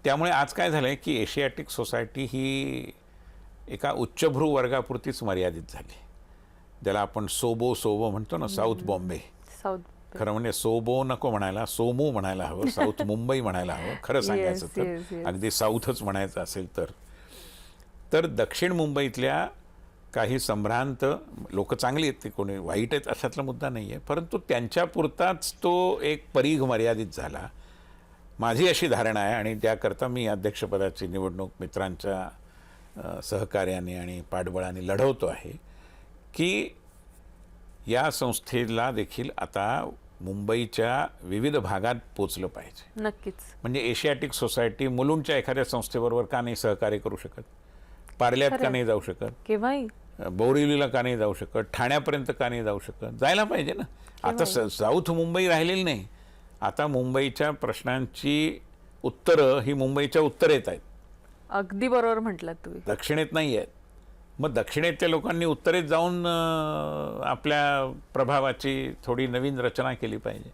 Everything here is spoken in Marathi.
त्यामुळे आज काय झालं आहे की एशियाटिक सोसायटी ही एका उच्चभ्रू वर्गापुरतीच मर्यादित झाली. ज्याला आपण सोबो म्हणतो ना, साऊथ बॉम्बे. साऊथ खरं म्हणजे सोबो नको म्हणायला, सोमू म्हणायला हवं, साऊथ मुंबई म्हणायला हवं खरं सांगायचं Yes, तर. yes, yes. अगदी साऊथच म्हणायचं असेल तर दक्षिण मुंबईतल्या काही संभ्रांत लोक चांगली आहेत, ते कोणी वाईट आहेत अशातला मुद्दा नाही आहे, परंतु त्यांच्यापुरताच तो एक परीघ मर्यादित झाला. माझी अशी धारणा आहे आणि त्याकरता मी अध्यक्षपदाची निवडणूक मित्रांच्या सहकार्याने आणि पाठबळाने लढवतो आहे की या संस्थेला देखील आता मुंबईच्या विविध भागात पोचलं पाहिजे. नक्कीच. म्हणजे एशियाटिक सोसायटी मुलुंडच्या एखाद्या संस्थेबरोबर का नाही सहकार्य करू शकत, पार्ल्यात का नाही जाऊ शकत, केव्हाही बोरिवलीला का नाही जाऊ शकत, ठाण्यापर्यंत का नाही जाऊ शकत, जायला पाहिजे ना. आता साऊथ मुंबई राहिलेली नाही. आता मुंबईच्या प्रश्नांची उत्तरं ही मुंबईच्या उत्तरेत आहेत, अगदी बरोबर म्हटलात तुम्ही. दक्षिणेत नाही आहेत. मग दक्षिणेतल्या लोकांनी उत्तरेत जाऊन आपल्या प्रभावाची थोडी नवीन रचना केली पाहिजे.